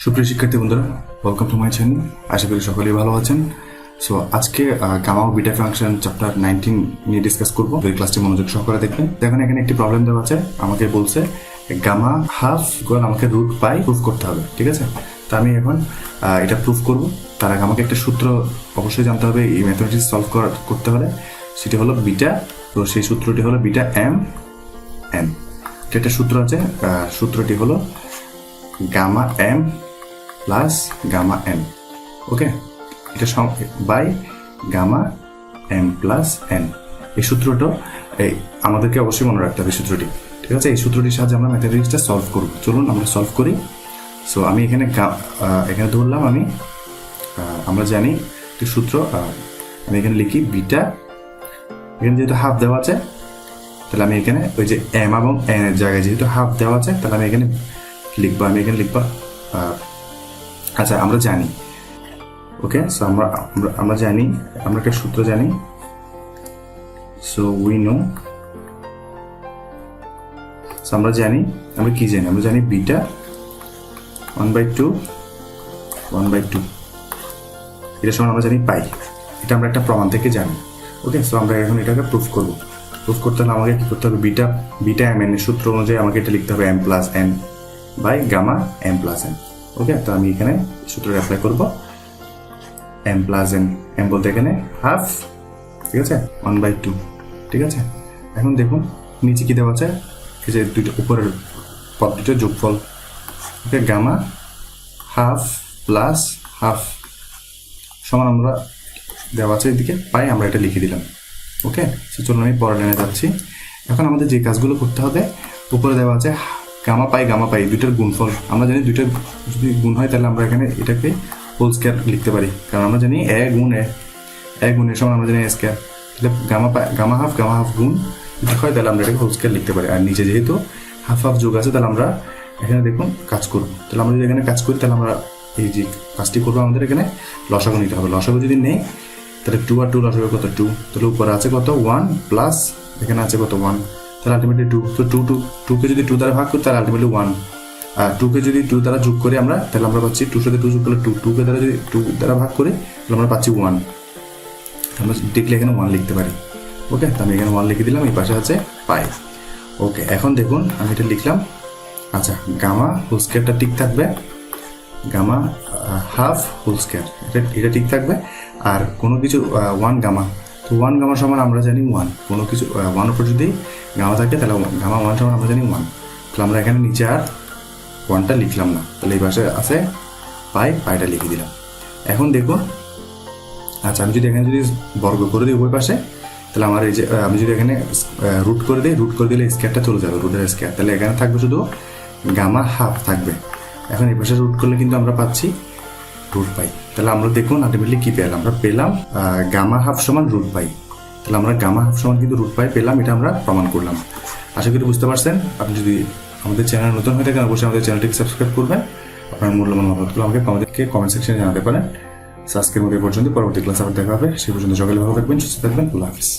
সুপ্রিয় শিক্ষার্থী বন্ধুরা, ওয়েলকাম টু মাই চ্যানেল। আশা করি সকলেই ভালো আছেন। সো আজকে গামা ও বিটা ফাংশন চ্যাপ্টার 19 নিয়ে ডিসকাস করবো। এই ক্লাসটি মনোযোগ সহকারে দেখবেন। দেখুন এখানে একটি প্রবলেম দেওয়া আছে, আমাকে বলছে গামা হাফ ইকুয়াল আমাকে রুট পাই প্রুফ করতে হবে। ঠিক আছে, তো আমি এখন এটা প্রুফ করব। তার আগে আমাকে একটা সূত্র অবশ্যই জানতে হবে এই ম্যাথমেটিক্স সলভ করতে হলে, সেটি হলো বিটা। তো সেই সূত্রটি হলো বিটা এম এন। এটা একটা সূত্র আছে, সূত্রটি হলো gamma m plus gamma n. Okay, এটা by gamma m plus n. এই সূত্রটা আমাদেরকে অবশ্যই মনে রাখতে হবে সূত্রটি। ঠিক আছে, এই সূত্রটির সাহায্যে আমরা ম্যাথমেটিক্সটা সলভ করব। চলুন আমরা সলভ করি। সো আমি এখানে ধরলাম আমরা জানি একটি সূত্র, আমি এখানে লিখি বিটা। এখানে যেহেতু হাফ দেওয়া আছে, তাহলে আমি এখানে ওই যে এম এবং এন এর জায়গায় যেহেতু হাফ দেওয়া আছে, তাহলে আমি এখানে লিখবো আচ্ছা আমরা জানি, ওকে, সো আমরা জানি, আমরা একটা সূত্র জানি। সো উই নো, সো আমরা জানি, আমরা কি জানি, আমরা জানি বিটা 1/2 এটা সমান আমরা জানি পাই। এটা আমরা একটা প্রমাণ থেকে জানি। ওকে, সো আমরা এখন এটাকে প্রুফ করব। প্রুফ করতে হলে আমাকে কি করতে হবে, বিটা এম এন এর সূত্র অনুযায়ী আমাকে এটা লিখতে হবে m plus n by gamma m plus n. Okay, তো আমি এখানে সূত্রটা অ্যাপ্লাই করব। এম প্লাস এন, এম বলতে এখানে হাফ, ঠিক আছে, 1/2। ঠিক আছে, এখন দেখুন নিচে কি দেওয়া আছে, এই যে দুইটা উপরের পদ দুটো যোগফল। ওকে, গামা হাফ প্লাস হাফ সমান আমরা দেওয়া আছে এদিকে পাই, আমরা এটা লিখে দিলাম। ওকে, সো চলুন আমি পরের লাইনে যাচ্ছি। এখন আমাদের যে কাজগুলো করতে হবে, উপরে দেওয়া আছে গামা পাই দুইটার গুণফল। আমরা জানি দুইটার যদি গুণ হয় তাহলে আমরা এখানে এটাকে হোল স্কয়ার লিখতে পারি, কারণ আমরা জানি এ গুণের সমান আমরা জানি এ স্কয়ার। তাহলে গামা হাফ গুণ যদি হয় তাহলে আমরা এটাকে হোল স্কয়ার লিখতে পারি। আর নিচে যেহেতু হাফ যোগ আছে, তাহলে আমরা এখানে দেখুন কাজ করব। তাহলে আমরা যদি এখানে কাজ করি, তাহলে আমরা এই যে কাজটি করবো, আমাদের এখানে লসাগু নিতে হবে। লসাগু যদি নেই তাহলে 2 আর 2 লসাগু কত 2, তাহলে উপরে আছে কত 1 প্লাস এখানে আছে কত 1, তাহলে আলটিমেটলি 2। তো 2কে যদি 2 দ্বারা ভাগ করি তাহলে আলটিমেটলি 1, আর 2কে যদি 2 দ্বারা যোগ করি আমরা, তাহলে আমরা পাচ্ছি 2 সাথে 2 যোগ করলে 2কে দ্বারা যদি 2 দ্বারা ভাগ করি তাহলে আমরা পাচ্ছি 1। আমরা দেখলে এখানে 1 লিখতে পারি। ওকে, তো আমি এখানে 1 লিখে দিলাম, এই পাশে আছে পাই। ওকে, এখন দেখুন আমি এটা লিখলাম। আচ্ছা, গামা হোল স্কয়ারটা ঠিক থাকবে, গামা হাফ হোল স্কয়ার এটা ঠিক থাকবে। আর কোনো কিছু 1 গামা, তো 1 গামা সমান আমরা জানি 1, কোনো কিছু 1 উপর যদি গামা থাকে তাহলে গামা 1 সমান আমরা জানি 1। তাহলে আমরা এখানে নিচে আর 1টা লিখলাম না, তাহলে এই পাশে আছে পাইটা লিখে দিলাম। এখন দেখুন, আচ্ছা আমি যদি এখানে যদি বর্গ করে দিই উভয় পাশে, তাহলে আমার এই যে আমি যদি এখানে রুট করে দিলে স্কয়ারটা চলে যাবে, রুটের স্কয়ার। তাহলে এখানে থাকবে শুধু গামা হাফ থাকবে। এখন এই পাশে রুট করলে কিন্তু আমরা পাচ্ছি রুট পাই। তাহলে আমরা দেখুন আলটিমেটলি কি পেলাম, আমরা পেলাম গামা হাফ সমান রুট পাই। তাহলে আমরা গামা হাফ সমান কিন্তু রুট পাই পেলাম, এটা আমরা প্রমাণ করলাম। আশা করি বুঝতে পারছেন। আপনি যদি আমাদের চ্যানেল নতুন হয়ে থাকেন, অবশ্যই আমাদের চ্যানেলটিকে সাবস্ক্রাইব করবেন। আপনার মূল্যবান মতামতগুলো আমাকে কমেন্ট সেকশনে জানাতে পারেন। আজকের মতো পর্যন্ত, পরবর্তী ক্লাস আবার দেখা হবে। সেই পর্যন্ত সকালে ভালো থাকবেন, সুস্থ থাকবেন। আল্লাহ হাফিজ।